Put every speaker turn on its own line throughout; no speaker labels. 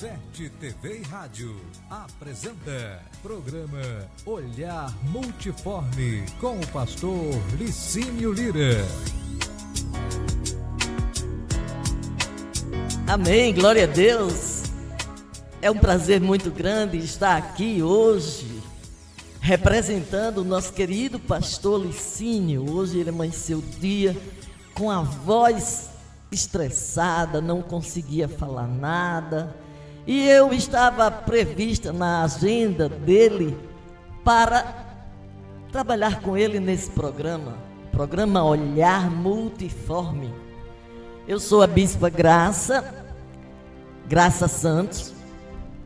Verte TV e Rádio apresenta programa Olhar Multiforme com o pastor Licínio Lira.
Amém, glória a Deus. É um prazer muito grande estar aqui hoje representando o nosso querido pastor Licínio. Hoje ele amanheceu o dia com a voz estressada, não conseguia falar nada. E eu estava prevista na agenda dele para trabalhar com ele nesse programa Olhar Multiforme. Eu sou a Bispa Graça Santos,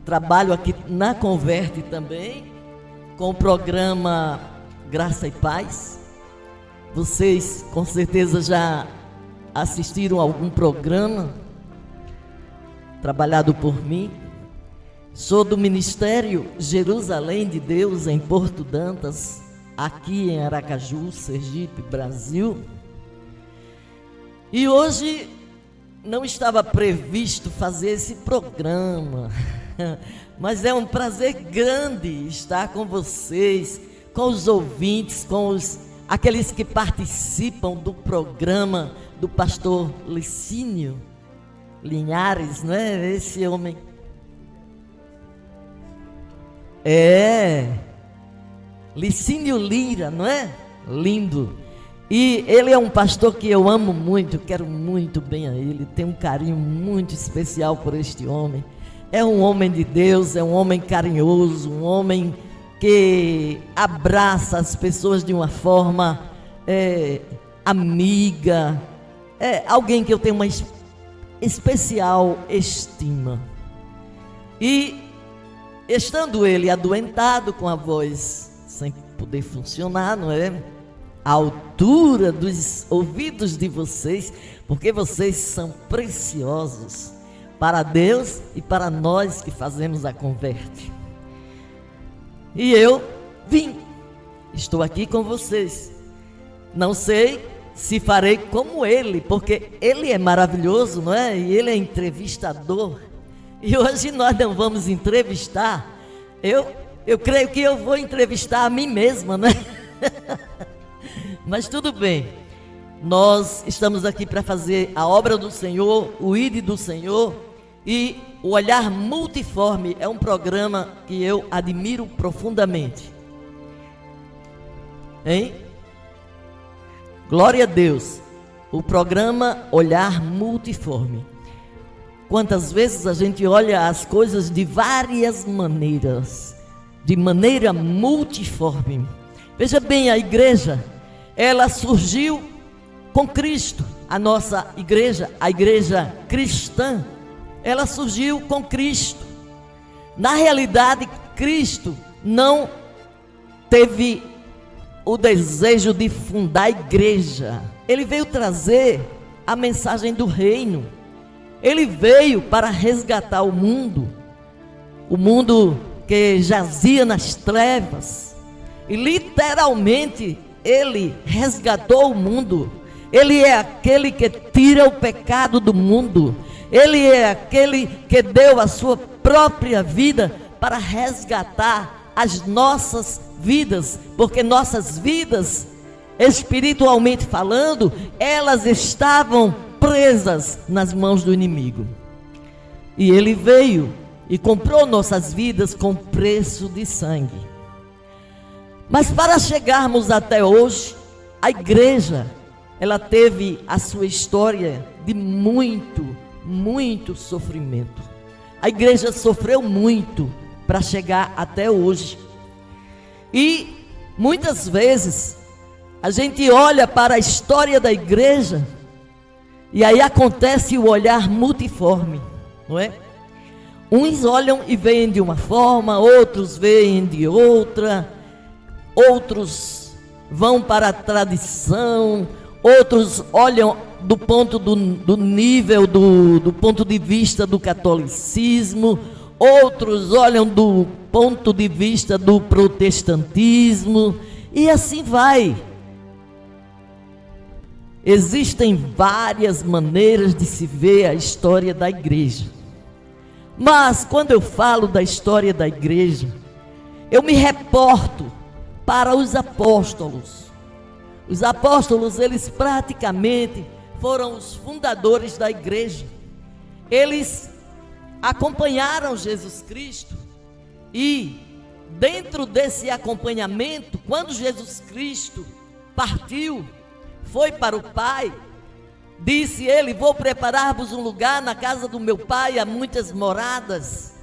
trabalho aqui na Converte também, com o programa Graça e Paz. Vocês com certeza já assistiram a algum programa trabalhado por mim. Sou do Ministério Jerusalém de Deus em Porto Dantas, aqui em Aracaju, Sergipe, Brasil. E hoje não estava previsto fazer esse programa, mas é um prazer grande estar com vocês, com os ouvintes, com aqueles que participam do programa do pastor Licínio Linhares, não é? Esse homem Licínio Lira, não é? Lindo. E ele é um pastor que eu amo muito, quero muito bem a ele, tenho um carinho muito especial por este homem. É um homem de Deus, é um homem carinhoso, um homem que abraça as pessoas de uma forma amiga, alguém que eu tenho uma especial estima. E estando ele adoentado, com a voz sem poder funcionar, não é? À altura dos ouvidos de vocês, porque vocês são preciosos para Deus e para nós que fazemos a Converte. E eu estou aqui com vocês. Não sei se farei como ele, porque ele é maravilhoso, não é? E ele é entrevistador. E hoje nós não vamos entrevistar. Eu creio que eu vou entrevistar a mim mesma, né? Mas tudo bem. Nós estamos aqui para fazer a obra do Senhor, o ID do Senhor. E o Olhar Multiforme é um programa que eu admiro profundamente. Hein? Glória a Deus. O programa Olhar Multiforme. Quantas vezes a gente olha as coisas de várias maneiras, de maneira multiforme. Veja bem, a igreja, ela surgiu com Cristo. A nossa igreja, a igreja cristã, ela surgiu com Cristo. Na realidade, Cristo não teve o desejo de fundar a igreja. Ele veio trazer a mensagem do reino. Ele veio para resgatar o mundo que jazia nas trevas. E literalmente ele resgatou o mundo. Ele é aquele que tira o pecado do mundo. Ele é aquele que deu a sua própria vida para resgatar as nossas vidas, porque nossas vidas, espiritualmente falando, elas estavam presas nas mãos do inimigo. E ele veio e comprou nossas vidas com preço de sangue. Mas para chegarmos até hoje, a igreja, ela teve a sua história de muito sofrimento. A igreja sofreu muito para chegar até hoje. E muitas vezes a gente olha para a história da igreja e aí acontece o olhar multiforme, não é? Uns olham e veem de uma forma, outros veem de outra, outros vão para a tradição, outros olham do ponto do nível do ponto de vista do catolicismo, outros olham do ponto de vista do protestantismo, e assim vai. Existem várias maneiras de se ver a história da igreja. Mas quando eu falo da história da igreja, eu me reporto para os apóstolos. Os apóstolos, eles praticamente foram os fundadores da igreja. Eles acompanharam Jesus Cristo e, dentro desse acompanhamento, quando Jesus Cristo partiu, foi para o Pai, disse ele: vou preparar-vos um lugar, na casa do meu Pai há muitas moradas,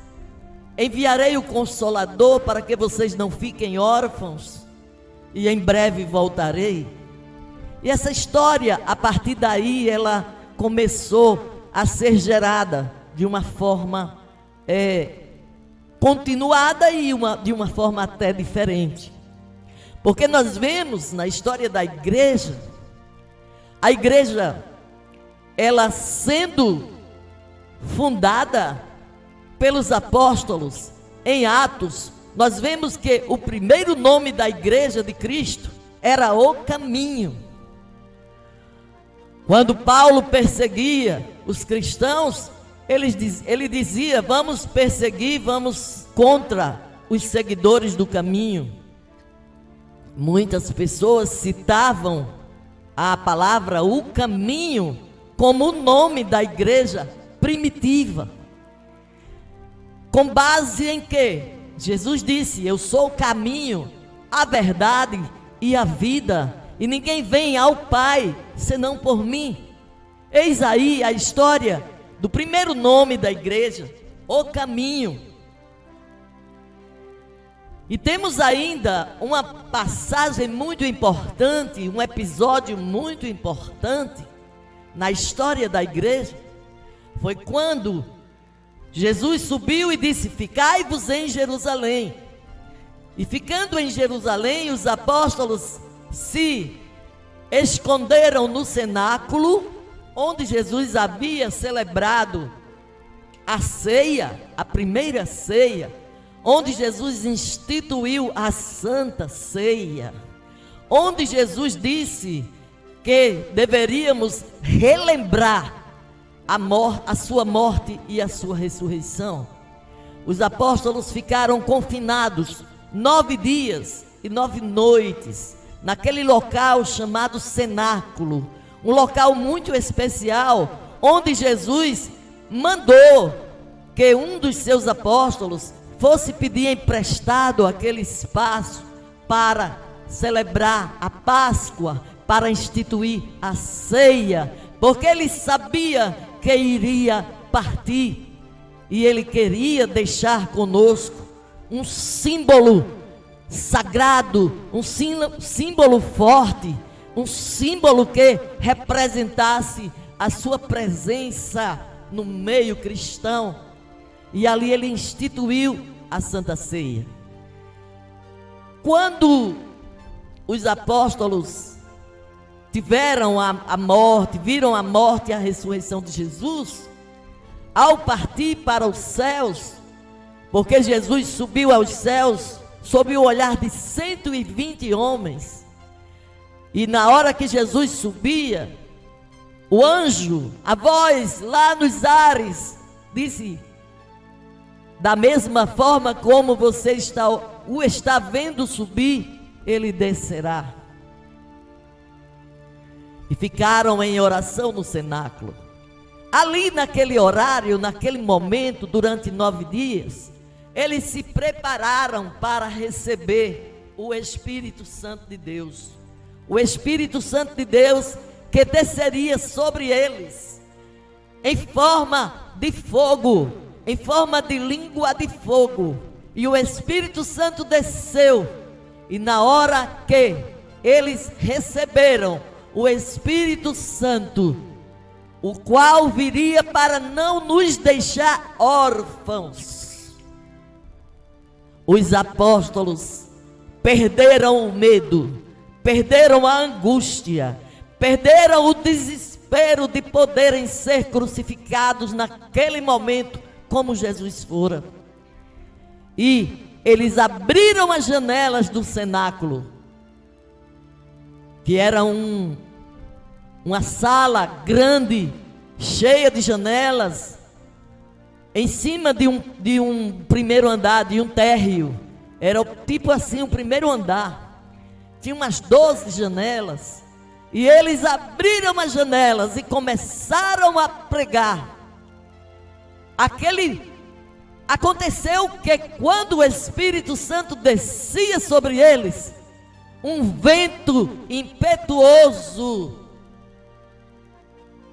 enviarei o Consolador para que vocês não fiquem órfãos, e em breve voltarei. E essa história, a partir daí, ela começou a ser gerada de uma forma continuada e de uma forma até diferente. Porque nós vemos na história da igreja, a igreja, ela sendo fundada pelos apóstolos em Atos, nós vemos que o primeiro nome da igreja de Cristo era o Caminho. Quando Paulo perseguia os cristãos, ele dizia: vamos perseguir, vamos contra os seguidores do caminho. Muitas pessoas citavam a palavra o caminho como o nome da igreja primitiva. Com base em que Jesus disse: eu sou o caminho, a verdade e a vida, e ninguém vem ao Pai senão por mim. Eis aí a história do primeiro nome da igreja, o Caminho. E temos ainda uma passagem muito importante, um episódio muito importante na história da igreja. Foi quando Jesus subiu e disse: ficai-vos em Jerusalém. E ficando em Jerusalém, os apóstolos se esconderam no cenáculo, onde Jesus havia celebrado a ceia, a primeira ceia, onde Jesus instituiu a Santa Ceia, onde Jesus disse que deveríamos relembrar a sua morte e a sua ressurreição. Os apóstolos ficaram confinados 9 dias e 9 noites, naquele local chamado cenáculo, um local muito especial, onde Jesus mandou que um dos seus apóstolos fosse pedir emprestado aquele espaço para celebrar a Páscoa, para instituir a ceia, porque ele sabia que iria partir, e ele queria deixar conosco um símbolo sagrado, um símbolo forte, um símbolo que representasse a sua presença no meio cristão. E ali ele instituiu a Santa Ceia. Quando os apóstolos tiveram a morte, viram a morte e a ressurreição de Jesus, ao partir para os céus, porque Jesus subiu aos céus sob o olhar de 120 homens, e na hora que Jesus subia, o anjo, a voz lá nos ares, disse: da mesma forma como você o está vendo subir, ele descerá. E ficaram em oração no cenáculo. Ali naquele horário, naquele momento, durante 9 dias, eles se prepararam para receber o Espírito Santo de Deus. O Espírito Santo de Deus que desceria sobre eles em forma de fogo, em forma de língua de fogo. E o Espírito Santo desceu, e na hora que eles receberam o Espírito Santo, o qual viria para não nos deixar órfãos, os apóstolos perderam o medo, perderam a angústia, perderam o desespero de poderem ser crucificados naquele momento, como Jesus fora. E eles abriram as janelas do cenáculo, que era uma sala grande, cheia de janelas, em cima de um primeiro andar, de um térreo. Era tipo assim, um primeiro andar. Tinha umas 12 janelas. E eles abriram as janelas e começaram a pregar. Aconteceu que quando o Espírito Santo descia sobre eles, um vento impetuoso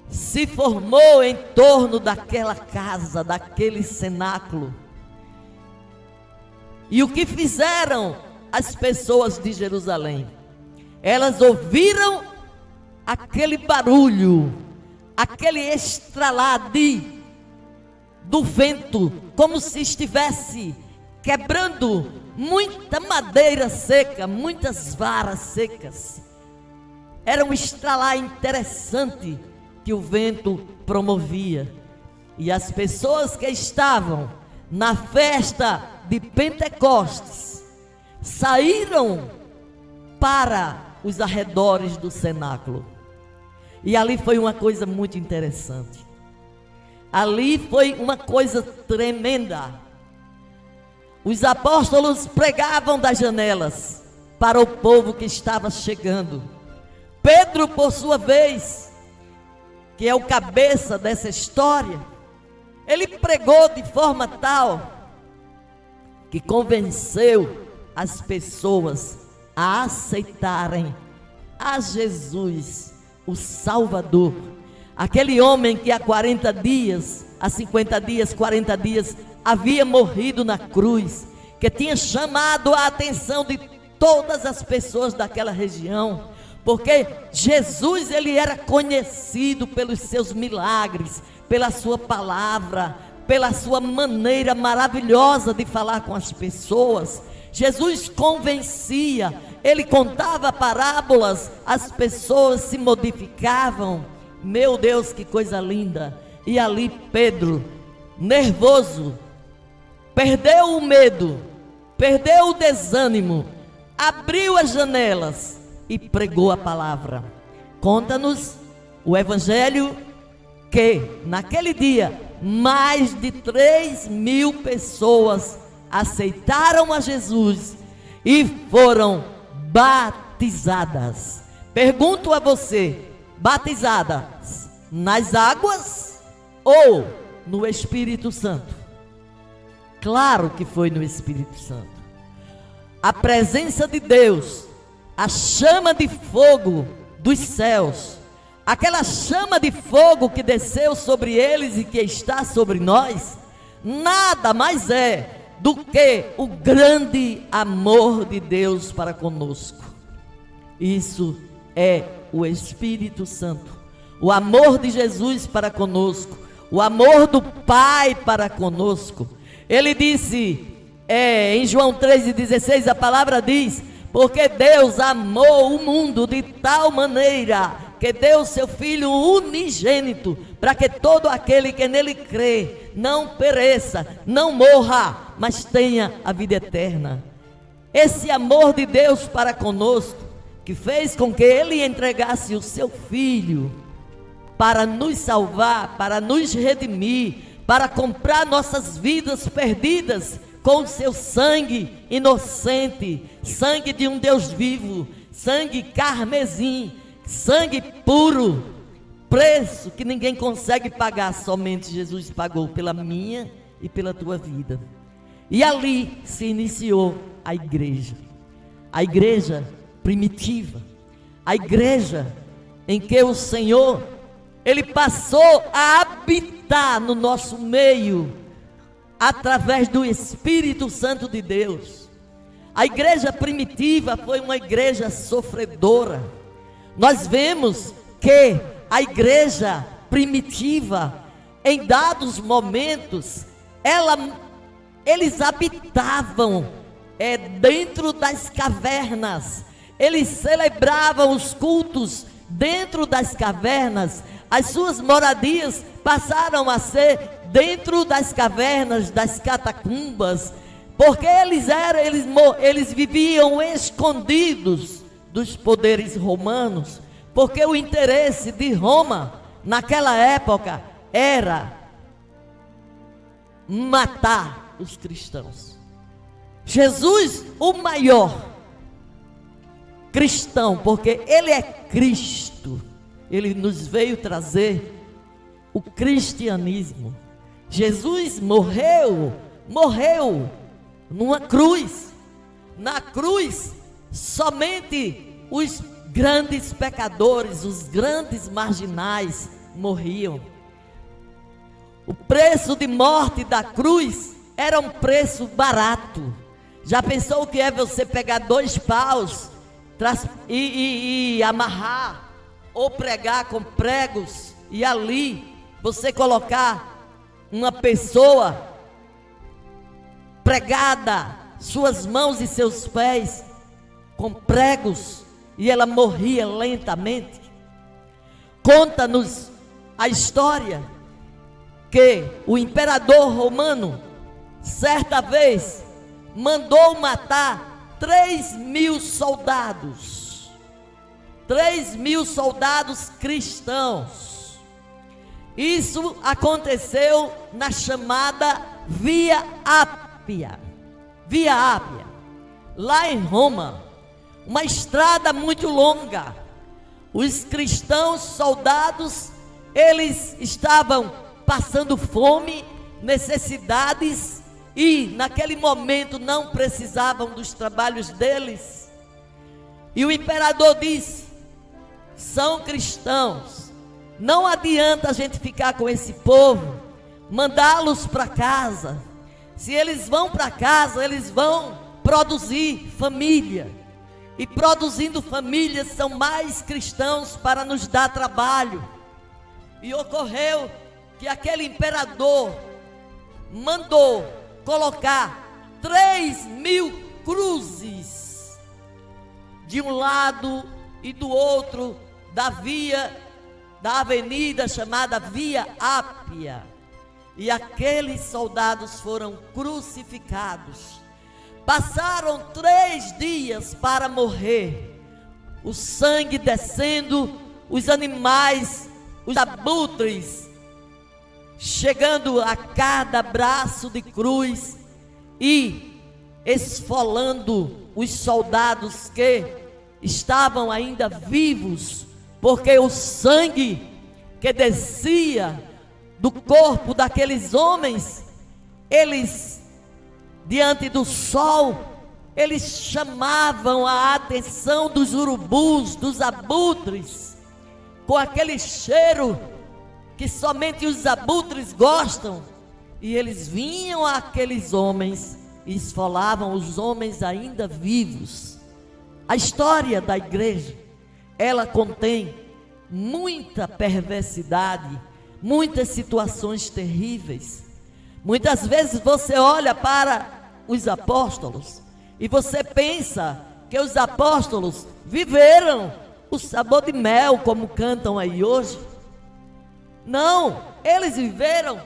se formou em torno daquela casa, daquele cenáculo. E o que fizeram as pessoas de Jerusalém? Elas ouviram aquele barulho, aquele estralar do vento, como se estivesse quebrando muita madeira seca, muitas varas secas. Era um estralar interessante que o vento promovia. E as pessoas que estavam na festa de Pentecostes saíram para os arredores do cenáculo. E ali foi uma coisa muito interessante. Ali foi uma coisa tremenda. Os apóstolos pregavam das janelas para o povo que estava chegando. Pedro, por sua vez, que é o cabeça dessa história, ele pregou de forma tal que convenceu as pessoas a aceitarem a Jesus, o Salvador. Aquele homem que há 40 dias, há 50 dias, 40 dias, havia morrido na cruz, que tinha chamado a atenção de todas as pessoas daquela região, porque Jesus, ele era conhecido pelos seus milagres, pela sua palavra, pela sua maneira maravilhosa de falar com as pessoas. Jesus convencia, ele contava parábolas, as pessoas se modificavam. Meu Deus, que coisa linda! E ali Pedro, nervoso, perdeu o medo, perdeu o desânimo, abriu as janelas e pregou a palavra. Conta-nos o Evangelho que naquele dia mais de 3.000 pessoas aceitaram a Jesus e foram batizadas. Pergunto a você: batizadas nas águas ou no Espírito Santo? Claro que foi no Espírito Santo. A presença de Deus, a chama de fogo dos céus, aquela chama de fogo que desceu sobre eles e que está sobre nós, nada mais é do que o grande amor de Deus para conosco. Isso é o Espírito Santo, o amor de Jesus para conosco, o amor do Pai para conosco. Ele disse, em João 3,16, a palavra diz: porque Deus amou o mundo de tal maneira que deu seu Filho unigênito, para que todo aquele que nele crê não pereça, não morra, mas tenha a vida eterna. Esse amor de Deus para conosco, que fez com que ele entregasse o seu Filho para nos salvar, para nos redimir, para comprar nossas vidas perdidas com o seu sangue inocente, sangue de um Deus vivo, sangue carmesim, sangue puro, preço que ninguém consegue pagar, somente Jesus pagou pela minha e pela tua vida. E ali se iniciou a igreja primitiva, a igreja em que o Senhor, ele passou a habitar no nosso meio, através do Espírito Santo de Deus. A igreja primitiva foi uma igreja sofredora. Nós vemos que a igreja primitiva, em dados momentos, eles habitavam dentro das cavernas, eles celebravam os cultos dentro das cavernas. As suas moradias passaram a ser dentro das cavernas, das catacumbas, porque eles viviam escondidos dos poderes romanos, porque o interesse de Roma naquela época era matar os cristãos. Jesus, o maior cristão, porque ele é Cristo, ele nos veio trazer o cristianismo. Jesus morreu numa cruz. Na cruz, somente os grandes pecadores, os grandes marginais morriam. O preço de morte da cruz era um preço barato. Já pensou o que é você pegar 2 paus e amarrar ou pregar com pregos e ali você colocar uma pessoa pregada, suas mãos e seus pés com pregos, e ela morria lentamente? Conta-nos a história que o imperador romano, certa vez, mandou matar 3.000 soldados. 3.000 soldados cristãos. Isso aconteceu na chamada Via Ápia. Via Ápia, lá em Roma, uma estrada muito longa. Os cristãos soldados, eles estavam passando fome, necessidades, e naquele momento não precisavam dos trabalhos deles. E o imperador disse: são cristãos, não adianta a gente ficar com esse povo, mandá-los para casa. Se eles vão para casa, eles vão produzir família, e produzindo famílias são mais cristãos para nos dar trabalho. E ocorreu que aquele imperador mandou colocar 3.000 cruzes de um lado e do outro da avenida chamada Via Ápia, e aqueles soldados foram crucificados. Passaram 3 dias para morrer, o sangue descendo, os animais, os abutres chegando a cada braço de cruz e esfolando os soldados que estavam ainda vivos, porque o sangue que descia do corpo daqueles homens, eles, diante do sol, eles chamavam a atenção dos urubus, dos abutres, com aquele cheiro que somente os abutres gostam, e eles vinham àqueles homens e esfolavam os homens ainda vivos. A história da igreja, ela contém muita perversidade, muitas situações terríveis. Muitas vezes você olha para os apóstolos e você pensa que os apóstolos viveram o sabor de mel, como cantam aí hoje. Não, eles viveram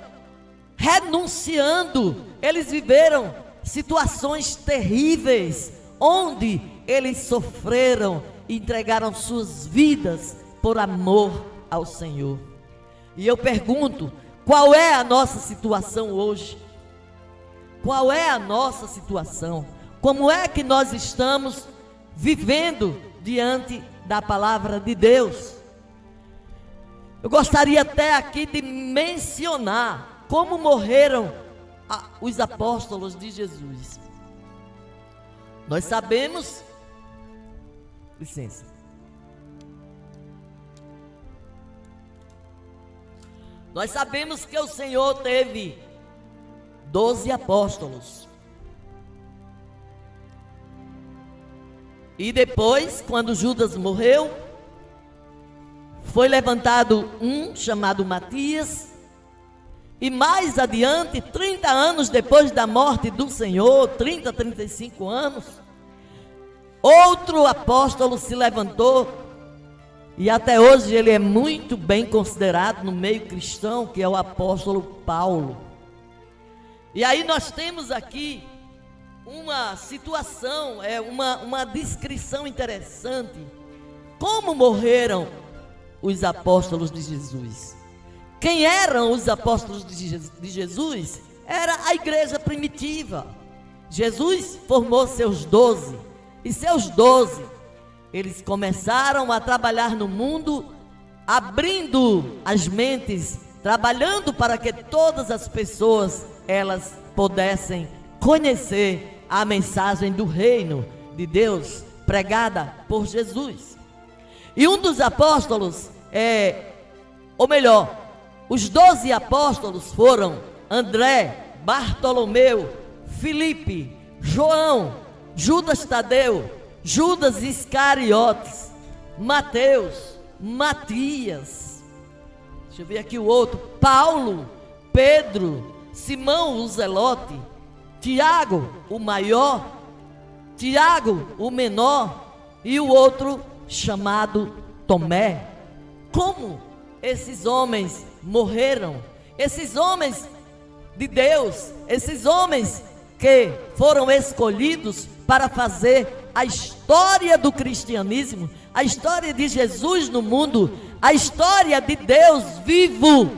renunciando, eles viveram situações terríveis, onde eles sofreram e entregaram suas vidas por amor ao Senhor. E eu pergunto, qual é a nossa situação hoje? Qual é a nossa situação? Como é que nós estamos vivendo diante da palavra de Deus? Eu gostaria até aqui de mencionar como morreram os apóstolos de Jesus. Nós sabemos, licença, nós sabemos que o Senhor teve 12 apóstolos. E depois, quando Judas morreu, foi levantado um chamado Matias. E mais adiante, 30 anos depois da morte do Senhor, 35 anos, outro apóstolo se levantou, e até hoje ele é muito bem considerado no meio cristão, que é o apóstolo Paulo. E aí nós temos aqui uma situação, uma descrição interessante. Como morreram os apóstolos de Jesus? Quem eram os apóstolos de Jesus? era a igreja primitiva. Jesus formou seus 12, e seus 12, eles começaram a trabalhar no mundo, abrindo as mentes, trabalhando para que todas as pessoas, elas pudessem conhecer a mensagem do reino de Deus, pregada por Jesus. E um dos apóstolos, os 12 apóstolos foram André, Bartolomeu, Filipe, João, Judas Tadeu, Judas Iscariotes, Mateus, Matias, deixa eu ver aqui o outro, Paulo, Pedro, Simão o Zelote, Tiago o maior, Tiago o menor e o outro chamado Tomé. Como esses homens morreram? Esses homens de Deus, esses homens que foram escolhidos para fazer a história do cristianismo, a história de Jesus no mundo, a história de Deus vivo.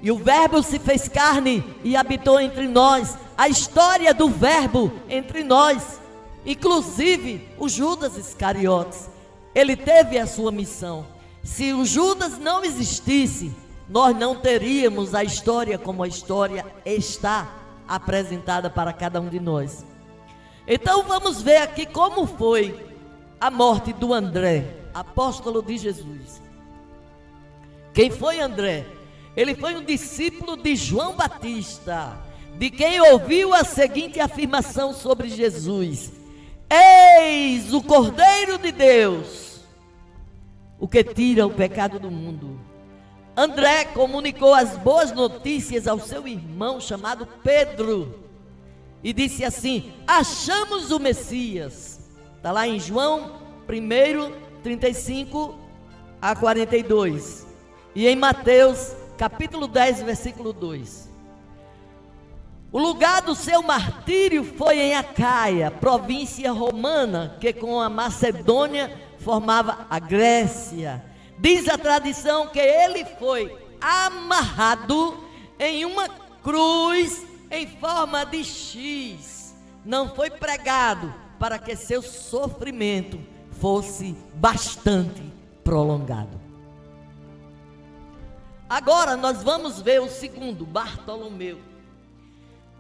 E o Verbo se fez carne e habitou entre nós, a história do Verbo entre nós. Inclusive o Judas Iscariotes, ele teve a sua missão. Se o Judas não existisse, nós não teríamos a história como a história está apresentada para cada um de nós. Então vamos ver aqui como foi a morte do André, apóstolo de Jesus. Quem foi André? Ele foi um discípulo de João Batista, de quem ouviu a seguinte afirmação sobre Jesus: eis o Cordeiro de Deus, o que tira o pecado do mundo. André comunicou as boas notícias ao seu irmão chamado Pedro e disse assim: achamos o Messias. Está lá em João 1, 35 a 42 e em Mateus capítulo 10, versículo 2. O lugar do seu martírio foi em Acaia, província romana, que com a Macedônia formava a Grécia. Diz a tradição que ele foi amarrado em uma cruz em forma de X. Não foi pregado para que seu sofrimento fosse bastante prolongado. Agora nós vamos ver o segundo, Bartolomeu.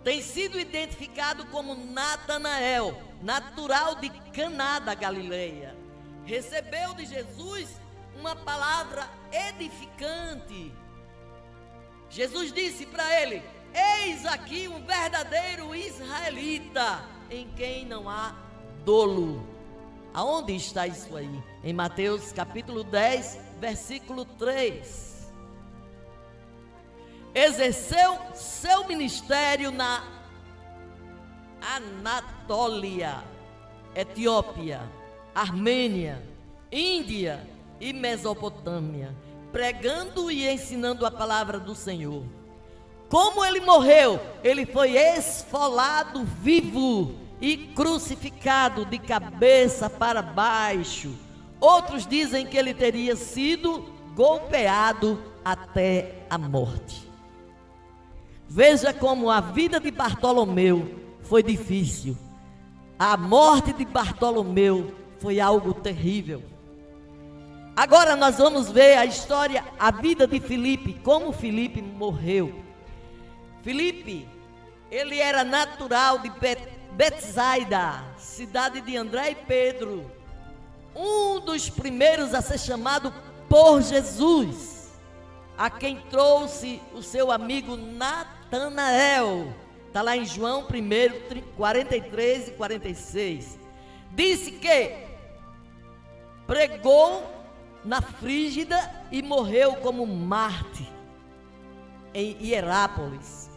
Tem sido identificado como Natanael, natural de Caná da Galileia. Recebeu de Jesus uma palavra edificante. Jesus disse para ele: eis aqui um verdadeiro israelita, em quem não há dolo. Aonde está isso aí? Em Mateus capítulo 10, versículo 3. Exerceu seu ministério na Anatólia, Etiópia, Armênia, Índia e Mesopotâmia, pregando e ensinando a palavra do Senhor. Como ele morreu? Ele foi esfolado vivo e crucificado de cabeça para baixo. Outros dizem que ele teria sido golpeado até a morte. Veja como a vida de Bartolomeu foi difícil. A morte de Bartolomeu foi algo terrível. Agora nós vamos ver a história, a vida de Filipe, como Filipe morreu. Filipe, ele era natural de Betsaida, cidade de André e Pedro, um dos primeiros a ser chamado por Jesus, a quem trouxe o seu amigo Natanael. Está lá em João 1, 43 e 46. Disse que pregou na Frígida e morreu como mártir em Hierápolis.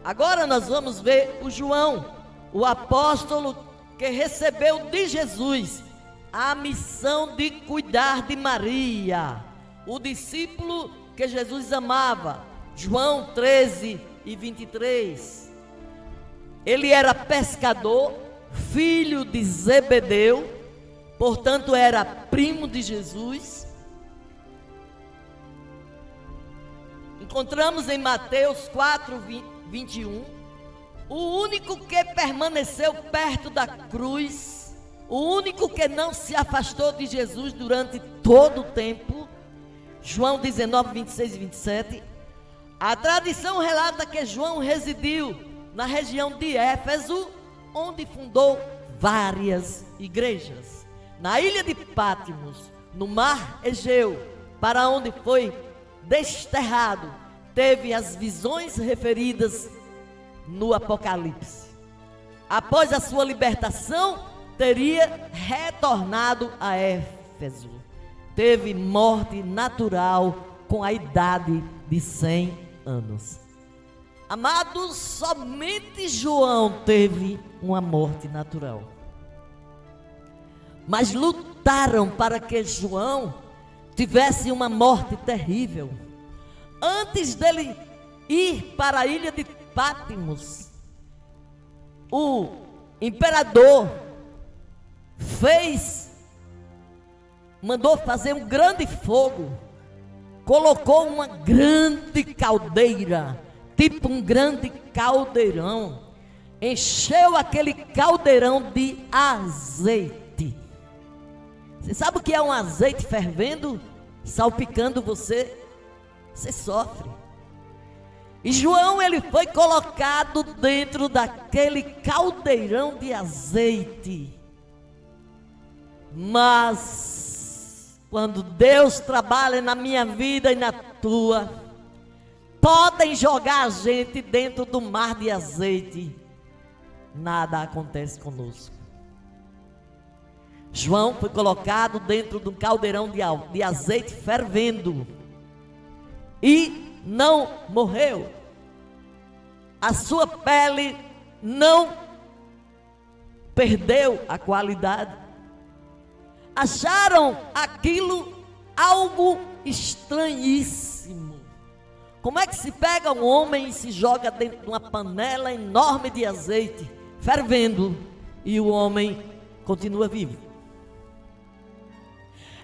Agora nós vamos ver o João, o apóstolo que recebeu de Jesus a missão de cuidar de Maria, o discípulo que Jesus amava. João 13 e 23. Ele era pescador, filho de Zebedeu, portanto era primo de Jesus. Encontramos em Mateus 4, 21, o único que permaneceu perto da cruz, o único que não se afastou de Jesus durante todo o tempo, João 19, 26 e 27, a tradição relata que João residiu na região de Éfeso, onde fundou várias igrejas. Na ilha de Patmos, no mar Egeu, para onde foi desterrado, teve as visões referidas no Apocalipse. Após a sua libertação, teria retornado a Éfeso. Teve morte natural com a idade de 100 anos. Amados, somente João teve uma morte natural. Mas lutaram para que João tivesse uma morte terrível. Antes dele ir para a ilha de Patmos, o imperador mandou fazer um grande fogo, colocou uma grande caldeira, tipo um grande caldeirão, encheu aquele caldeirão de azeite. Você sabe o que é um azeite fervendo, salpicando você? Você sofre. E João, ele foi colocado dentro daquele caldeirão de azeite. Mas quando Deus trabalha na minha vida e na tua, podem jogar a gente dentro do mar de azeite, nada acontece conosco. João foi colocado dentro de um caldeirão de azeite fervendo e não morreu. A sua pele não perdeu a qualidade. Acharam aquilo algo estranhíssimo. Como é que se pega um homem e se joga dentro de uma panela enorme de azeite fervendo e o homem continua vivo?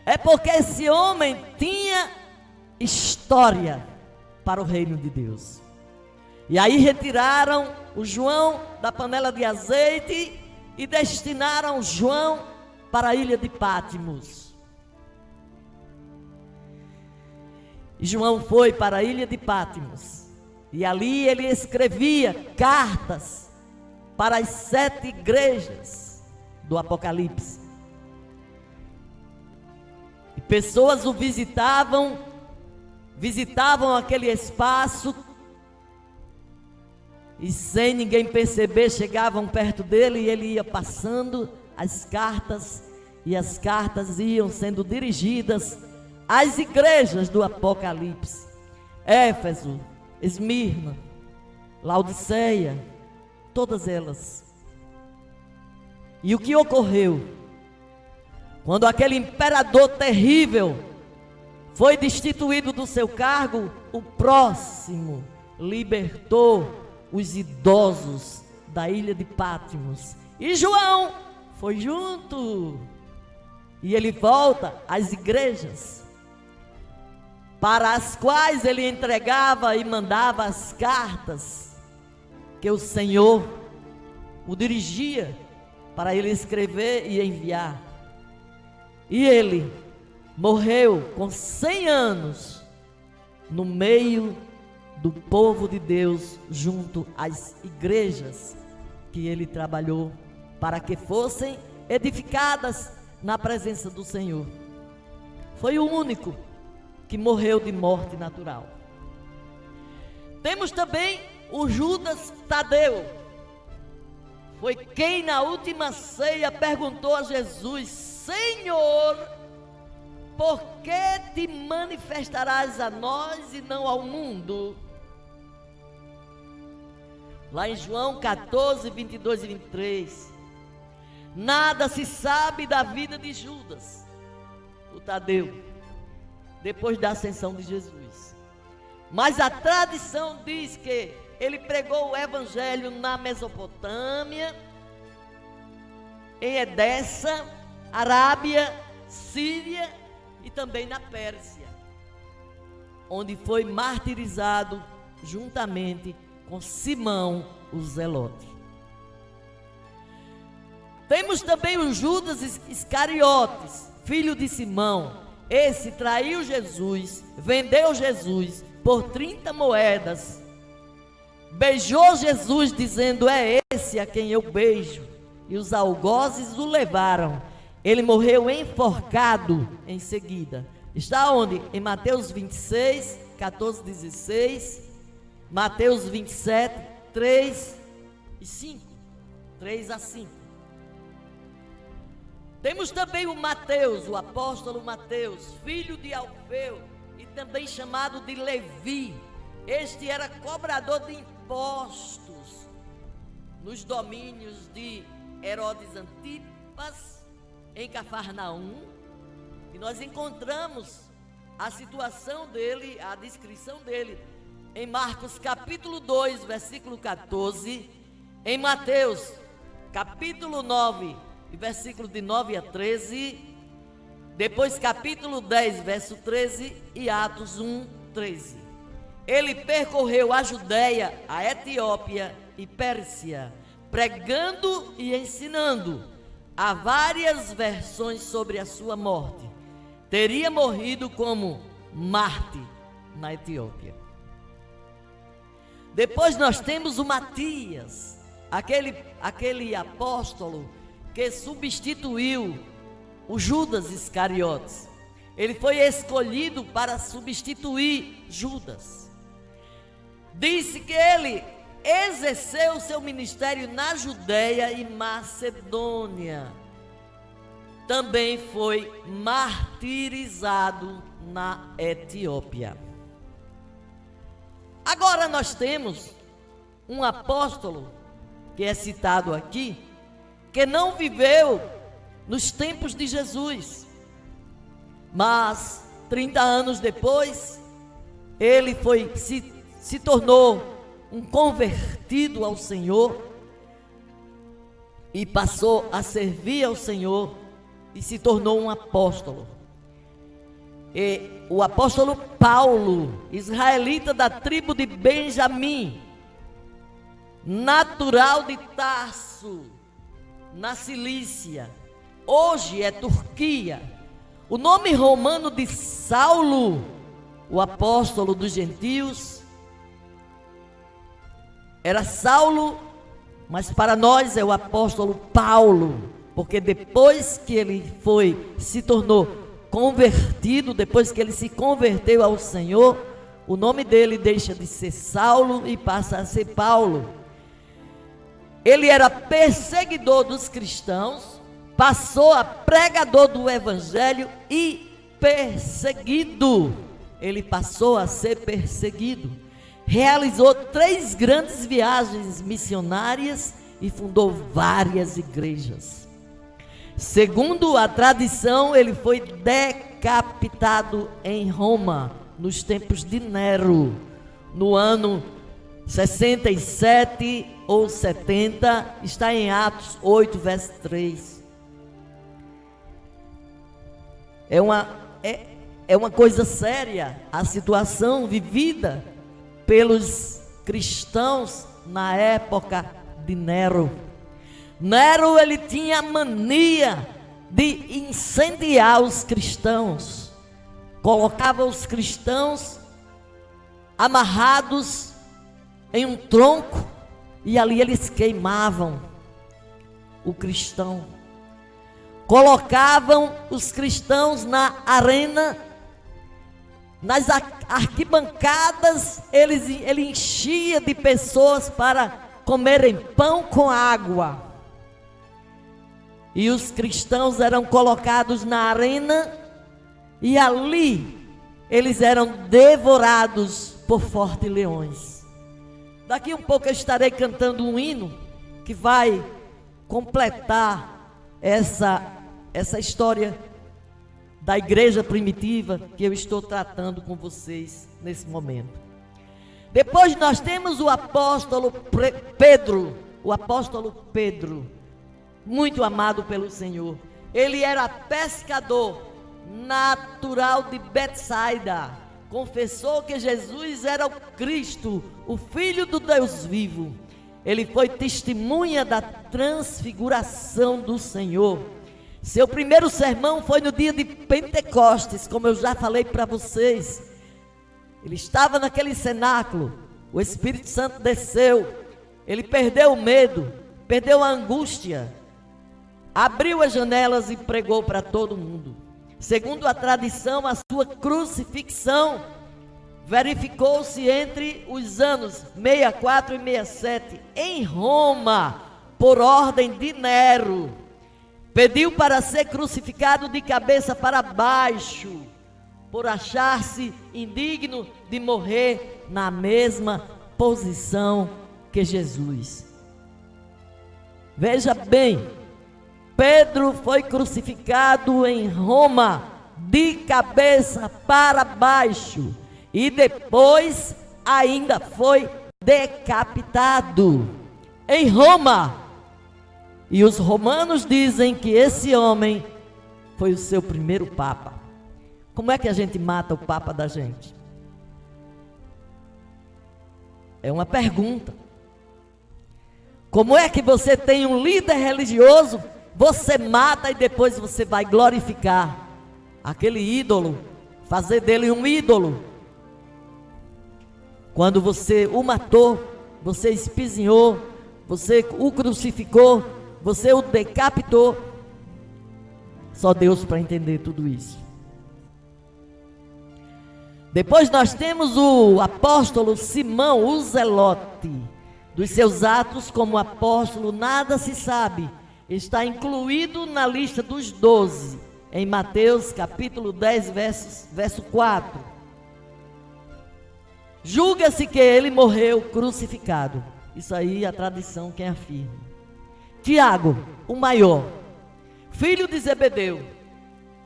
É porque esse homem tinha história para o reino de Deus. E aí retiraram o João da panela de azeite e destinaram João para a ilha de Patmos. E João foi para a ilha de Patmos. E ali ele escrevia cartas para as 7 igrejas do Apocalipse. E pessoas o visitavam aquele espaço, e sem ninguém perceber, chegavam perto dele e ele ia passando as cartas, e as cartas iam sendo dirigidas às igrejas do Apocalipse: Éfeso, Esmirna, Laodiceia, todas elas. E o que ocorreu? Quando aquele imperador terrível foi destituído do seu cargo, o próximo libertou os idosos da ilha de Patmos. E João foi junto. E ele volta às igrejas, para as quais ele entregava e mandava as cartas que o Senhor o dirigia para ele escrever e enviar. E ele morreu com 100 anos no meio do povo de Deus, junto às igrejas que ele trabalhou para que fossem edificadas na presença do Senhor. Foi o único que morreu de morte natural. Temos também o Judas Tadeu. Foi quem na última ceia perguntou a Jesus: Senhor, por que te manifestarás a nós e não ao mundo? Lá em João 14, 22 e 23. Nada se sabe da vida de Judas, o Tadeu, depois da ascensão de Jesus. Mas a tradição diz que ele pregou o evangelho na Mesopotâmia, em Edessa, Arábia, Síria e também na Pérsia, onde foi martirizado juntamente com Simão o Zelote. Temos também o Judas Iscariotes, filho de Simão. Esse traiu Jesus, vendeu Jesus por 30 moedas. Beijou Jesus, dizendo: é esse a quem eu beijo. E os algozes o levaram. Ele morreu enforcado em seguida. Está onde? Em Mateus 26, 14, 16. Mateus 27, 3 e 5. 3 a 5. Temos também o Mateus, o apóstolo Mateus, filho de Alfeu, e também chamado de Levi. Este era cobrador de impostos nos domínios de Herodes Antipas, em Cafarnaum. E nós encontramos a situação dele, a descrição dele, em Marcos capítulo 2, versículo 14, em Mateus capítulo 9, versículo de 9 a 13, depois capítulo 10, verso 13 e Atos 1, 13. Ele percorreu a Judéia, a Etiópia e Pérsia, pregando e ensinando. Há várias versões sobre a sua morte. Teria morrido como Marte na Etiópia. Depois nós temos o Matias, aquele apóstolo que substituiu o Judas Iscariotes. Ele foi escolhido para substituir Judas. Disse que ele exerceu seu ministério na Judéia e Macedônia. Também foi martirizado na Etiópia. Agora nós temos um apóstolo que é citado aqui, que não viveu nos tempos de Jesus, mas 30 anos depois, ele se tornou um convertido ao Senhor e passou a servir ao Senhor e se tornou um apóstolo. E o apóstolo Paulo, israelita da tribo de Benjamim, natural de Tarso, na Cilícia, hoje é Turquia. O nome romano de Saulo, o apóstolo dos gentios, era Saulo, mas para nós é o apóstolo Paulo, porque depois que ele se tornou convertido, depois que ele se converteu ao Senhor, o nome dele deixa de ser Saulo e passa a ser Paulo. Ele era perseguidor dos cristãos, passou a pregador do evangelho e perseguido. Ele passou a ser perseguido. Realizou 3 grandes viagens missionárias e fundou várias igrejas. Segundo a tradição, ele foi decapitado em Roma, nos tempos de Nero, no ano 67 ou 70, está em Atos 8, verso 3. É uma coisa séria a situação vivida pelos cristãos na época de Nero. Nero, ele tinha a mania de incendiar os cristãos, colocava os cristãos amarrados em um tronco e ali eles queimavam o cristão. Colocavam os cristãos na arena, nas arquibancadas, ele enchia de pessoas para comerem pão com água. E os cristãos eram colocados na arena e ali eles eram devorados por fortes leões. Daqui um pouco eu estarei cantando um hino que vai completar essa história da igreja primitiva que eu estou tratando com vocês nesse momento. Depois nós temos o apóstolo Pedro, muito amado pelo Senhor. Ele era pescador, natural de Betsaida, confessou que Jesus era o Cristo, o Filho do Deus vivo. Ele foi testemunha da transfiguração do Senhor. Seu primeiro sermão foi no dia de Pentecostes, como eu já falei para vocês. Ele estava naquele cenáculo, o Espírito Santo desceu, ele perdeu o medo, perdeu a angústia, abriu as janelas e pregou para todo mundo. Segundo a tradição, a sua crucifixão verificou-se entre os anos 64 e 67 em Roma, por ordem de Nero. Pediu para ser crucificado de cabeça para baixo, por achar-se indigno de morrer na mesma posição que Jesus. Veja bem, Pedro foi crucificado em Roma de cabeça para baixo e depois ainda foi decapitado em Roma. E os romanos dizem que esse homem foi o seu primeiro papa. Como é que a gente mata o papa da gente? É uma pergunta. Como é que você tem um líder religioso, você mata e depois você vai glorificar aquele ídolo, fazer dele um ídolo? Quando você o matou, você espizinhou, você o crucificou, você o decapitou. Só Deus para entender tudo isso. Depois nós temos o apóstolo Simão, o Zelote. Dos seus atos como apóstolo nada se sabe. Está incluído na lista dos 12, em Mateus capítulo 10, verso 4. Julga-se que ele morreu crucificado. Isso aí é a tradição quem afirma. Tiago, o maior, filho de Zebedeu,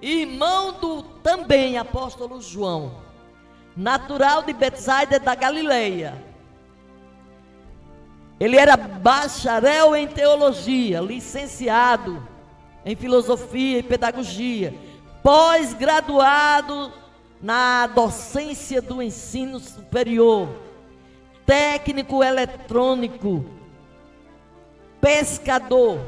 irmão do também apóstolo João, natural de Betsaida da Galileia. Ele era bacharel em teologia, licenciado em filosofia e pedagogia, pós-graduado na docência do ensino superior, técnico eletrônico, pescador.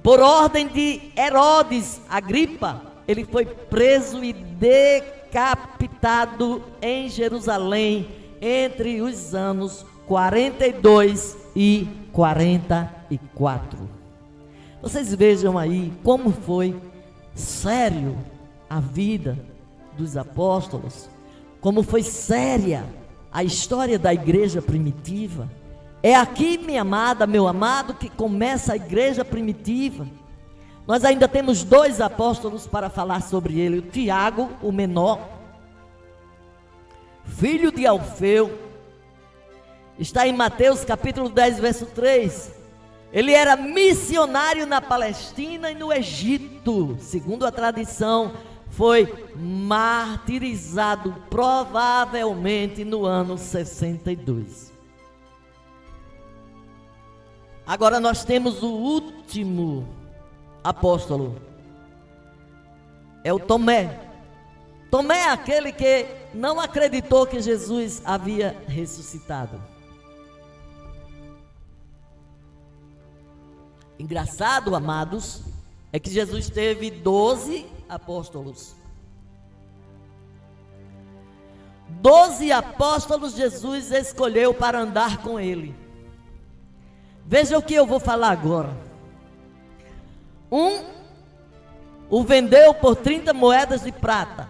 Por ordem de Herodes Agripa, ele foi preso e decapitado em Jerusalém entre os anos 42 e 44. Vocês vejam aí como foi sério a vida dos apóstolos, como foi séria a história da igreja primitiva. É aqui, minha amada, meu amado, que começa a igreja primitiva. Nós ainda temos 2 apóstolos para falar sobre ele. O Tiago, o menor, filho de Alfeu, está em Mateus capítulo 10, verso 3. Ele era missionário na Palestina e no Egito. Segundo a tradição, foi martirizado provavelmente no ano 62. Agora nós temos o último apóstolo. É o Tomé. Tomé é aquele que não acreditou que Jesus havia ressuscitado. Engraçado, amados, é que Jesus teve 12 apóstolos. 12 apóstolos Jesus escolheu para andar com ele. Veja o que eu vou falar agora. Um o vendeu por 30 moedas de prata.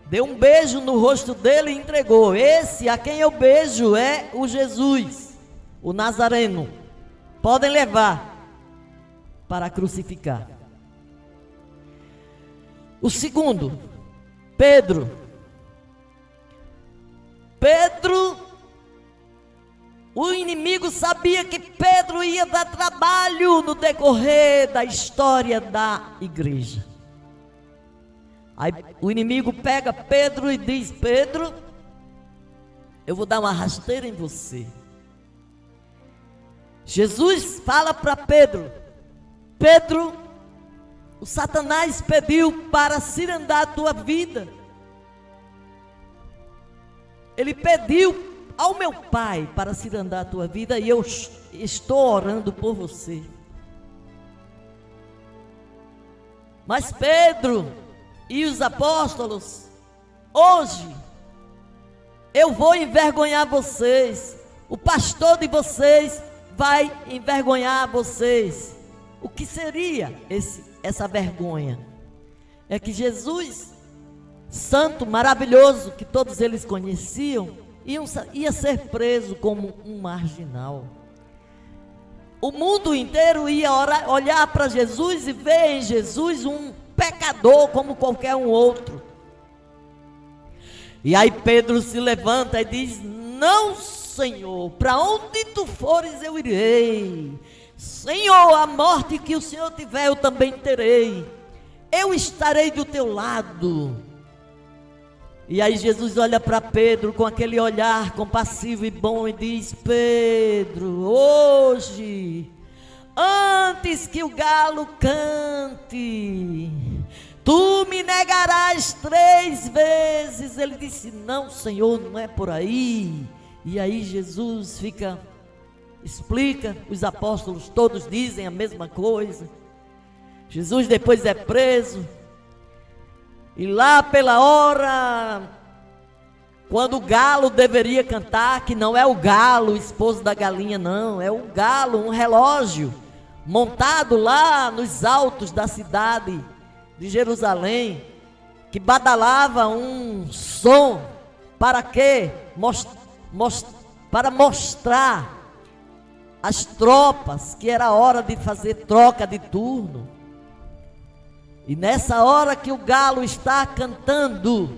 Deu um beijo no rosto dele e entregou. Esse a quem eu beijo é o Jesus, o Nazareno. Podem levar para crucificar. O segundo, Pedro. O inimigo sabia que Pedro ia dar trabalho no decorrer da história da igreja. Aí o inimigo pega Pedro e diz: Pedro, eu vou dar uma rasteira em você. Jesus fala para Pedro: Pedro, O Satanás pediu para cirandar a tua vida. Ele pediu ao meu Pai para cirandar a tua vida, e eu estou orando por você. Mas Pedro e os apóstolos, hoje, eu vou envergonhar vocês. O pastor de vocês vai envergonhar vocês. O que seria essa vergonha? É que Jesus, santo, maravilhoso, que todos eles conheciam, ia ser preso como um marginal. O mundo inteiro ia olhar para Jesus e ver em Jesus um pecador como qualquer um outro. E aí Pedro se levanta e diz: não, Senhor, para onde tu fores eu irei. Senhor, a morte que o Senhor tiver eu também terei. Eu estarei do teu lado. E aí Jesus olha para Pedro com aquele olhar compassivo e bom e diz: Pedro, hoje, antes que o galo cante, tu me negarás 3 vezes. Ele disse: não, Senhor, não é por aí. E aí Jesus explica, os apóstolos todos dizem a mesma coisa. Jesus depois é preso. E lá pela hora, quando o galo deveria cantar, que não é o galo, o esposo da galinha, não, é o galo, um relógio, montado lá nos altos da cidade de Jerusalém, que badalava um som, para quê? Para mostrar às tropas que era hora de fazer troca de turno. E nessa hora que o galo está cantando,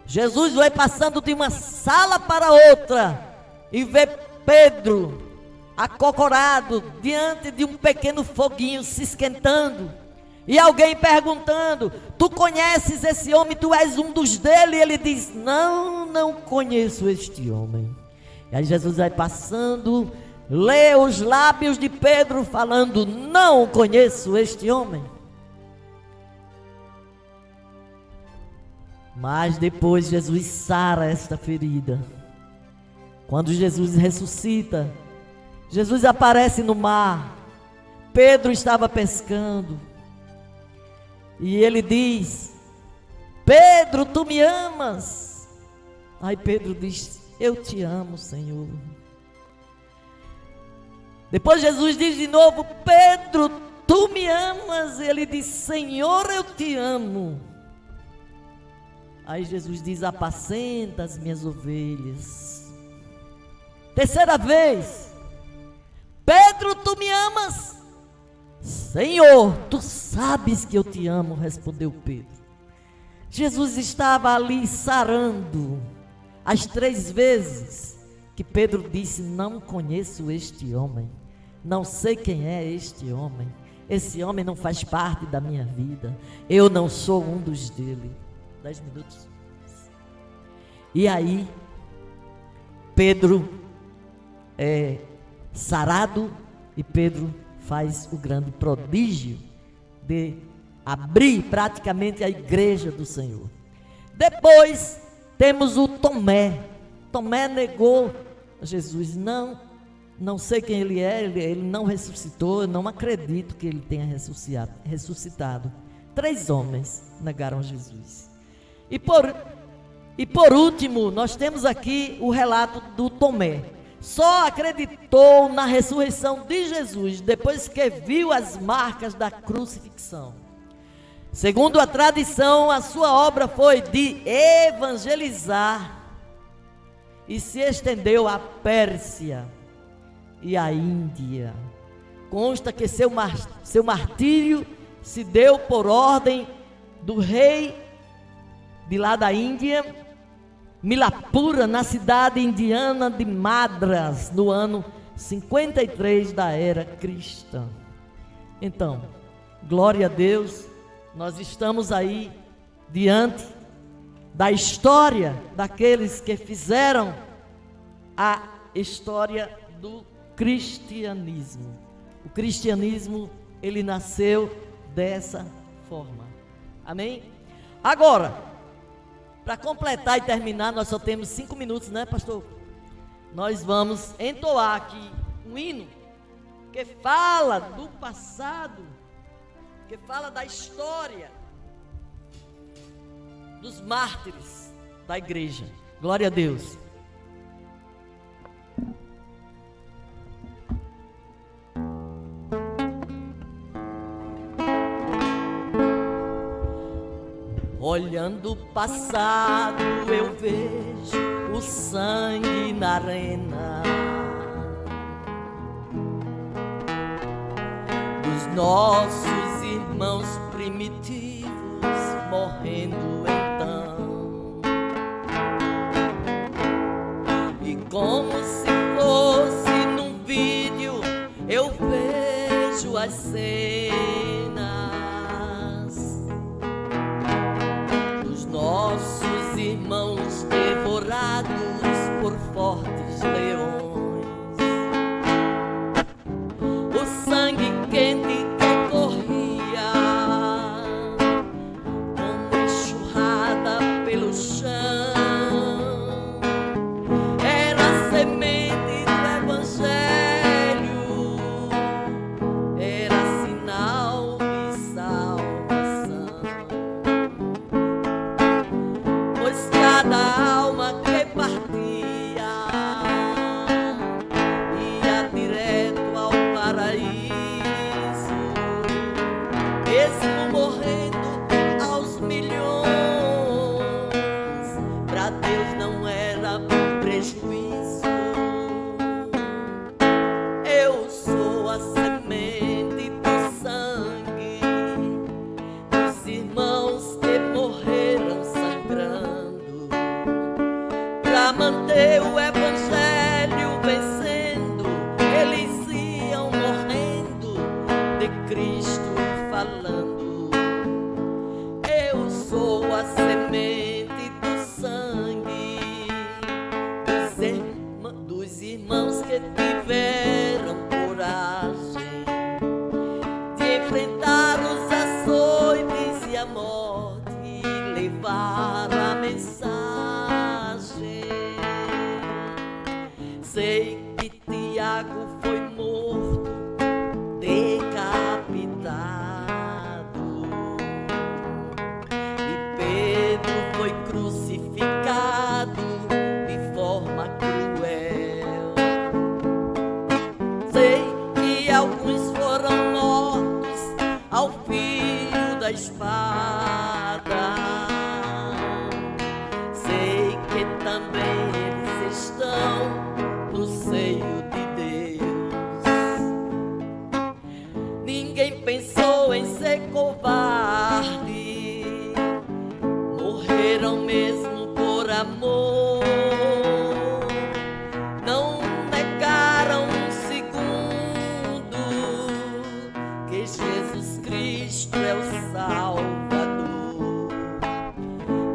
Jesus vai passando de uma sala para outra e vê Pedro acocorado diante de um pequeno foguinho se esquentando. E alguém perguntando: tu conheces esse homem, tu és um dos dele? E ele diz: não conheço este homem. E aí Jesus vai passando, lê os lábios de Pedro falando: não conheço este homem. Mas depois Jesus sara esta ferida. Quando Jesus ressuscita, Jesus aparece no mar. Pedro estava pescando. E ele diz: Pedro, tu me amas? Aí Pedro diz: eu te amo, Senhor. Depois Jesus diz de novo: Pedro, tu me amas? E ele diz: Senhor, eu te amo. Aí Jesus diz: apacenta as minhas ovelhas. Terceira vez: Pedro, tu me amas? Senhor, tu sabes que eu te amo, respondeu Pedro. Jesus estava ali sarando as 3 vezes que Pedro disse: não conheço este homem, não sei quem é este homem, esse homem não faz parte da minha vida, eu não sou um dos dele. 10 minutos. E aí Pedro é sarado e Pedro faz o grande prodígio de abrir praticamente a igreja do Senhor. Depois temos o Tomé. Tomé negou Jesus: não sei quem ele é, ele não ressuscitou, eu não acredito que ele tenha ressuscitado. 3 homens negaram Jesus. E por último, nós temos aqui o relato do Tomé. Só acreditou na ressurreição de Jesus depois que viu as marcas da crucifixão. Segundo a tradição, a sua obra foi de evangelizar e se estendeu à Pérsia e à Índia. Consta que seu martírio se deu por ordem do rei de lá da Índia, Milapura, na cidade indiana de Madras, no ano 53 da era cristã. Então, glória a Deus, nós estamos aí diante da história daqueles que fizeram a história do cristianismo. O cristianismo, ele nasceu dessa forma. Amém? Agora, para completar e terminar, nós só temos 5 minutos, né, pastor? Nós vamos entoar aqui um hino que fala do passado, que fala da história dos mártires da igreja. Glória a Deus. Olhando o passado, eu vejo o sangue na arena dos nossos irmãos primitivos morrendo então. E como se fosse num vídeo, eu vejo as cenas nossos irmãos devorados por fortes leões. O sangue quente que corria como enxurrada pelo chão era a semente do evangelho, era sinal de salvação. Cada alma que partia ia direto ao paraíso, mesmo morrendo aos milhões, pra Deus não era prejuízo. Eu sou a semente do sangue dos irmãos que morreram sangrando pra manter o evangelho vencendo. Eles iam morrendo de Cristo falando. Eu sou a semente do sangue dos irmãos que tiveram coragem de enfrentar os açoites e a morte e levar a mensagem. Sei que Tiago foi morto, decapitado, e Pedro foi crucificado de forma cruel. Sei que alguns foram mortos ao fio da espada. Sei que também eles estão no seio de Deus. Ninguém pensou em ser covarde, morreram mesmo por amor. Não negaram um segundo que Jesus Cristo é o Salvador.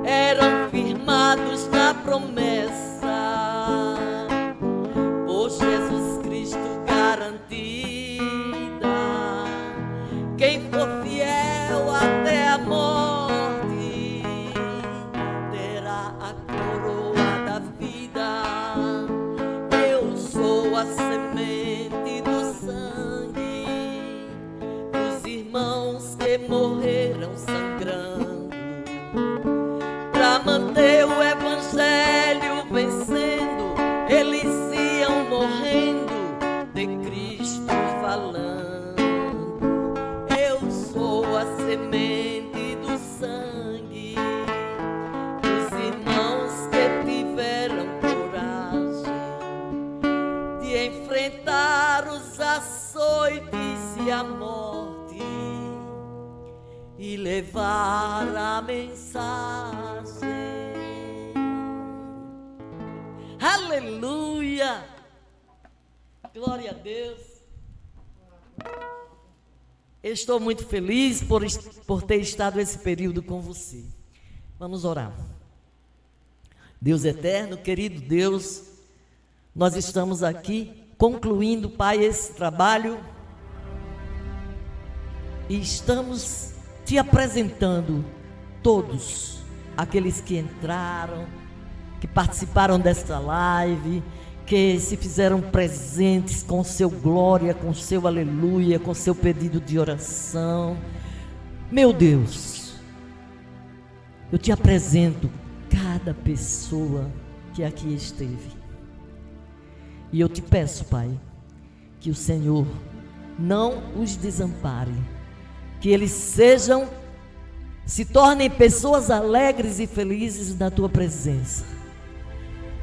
Eram firmados na promessa por Jesus Cristo garantida. Quem for fiel até a morte terá a coroa da vida. Eu sou a semente do sangue dos irmãos que morreram sangrando pra manter o evangelho vencendo. Eles iam morrendo de Cristo falando. Eu sou a semente do sangue dos irmãos que tiveram coragem de enfrentar os açoites e a morte e levar a mensagem. Aleluia! Glória a Deus! Eu estou muito feliz por ter estado esse período com você. Vamos orar. Deus eterno, querido Deus, nós estamos aqui concluindo, Pai, esse trabalho e estamos te te apresentando todos aqueles que entraram, que participaram desta live, que se fizeram presentes com seu glória, com seu aleluia, com seu pedido de oração. Meu Deus, eu te apresento cada pessoa que aqui esteve. E eu te peço, Pai, que o Senhor não os desampare, que eles se tornem pessoas alegres e felizes na tua presença,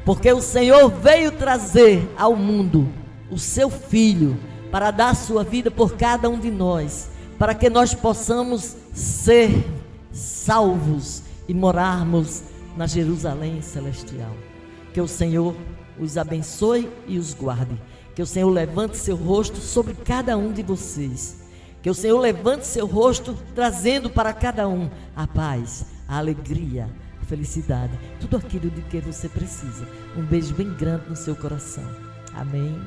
porque o Senhor veio trazer ao mundo o seu Filho para dar a sua vida por cada um de nós, para que nós possamos ser salvos e morarmos na Jerusalém celestial. Que o Senhor os abençoe e os guarde. Que o Senhor levante seu rosto sobre cada um de vocês. Que o Senhor levante seu rosto, trazendo para cada um a paz, a alegria, a felicidade, tudo aquilo de que você precisa. Um beijo bem grande no seu coração. Amém.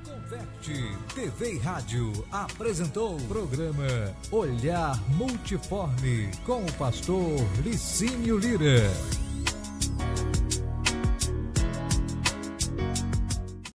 Converte TV e Rádio apresentou o programa Olhar Multiforme com o pastor Licínio Lira.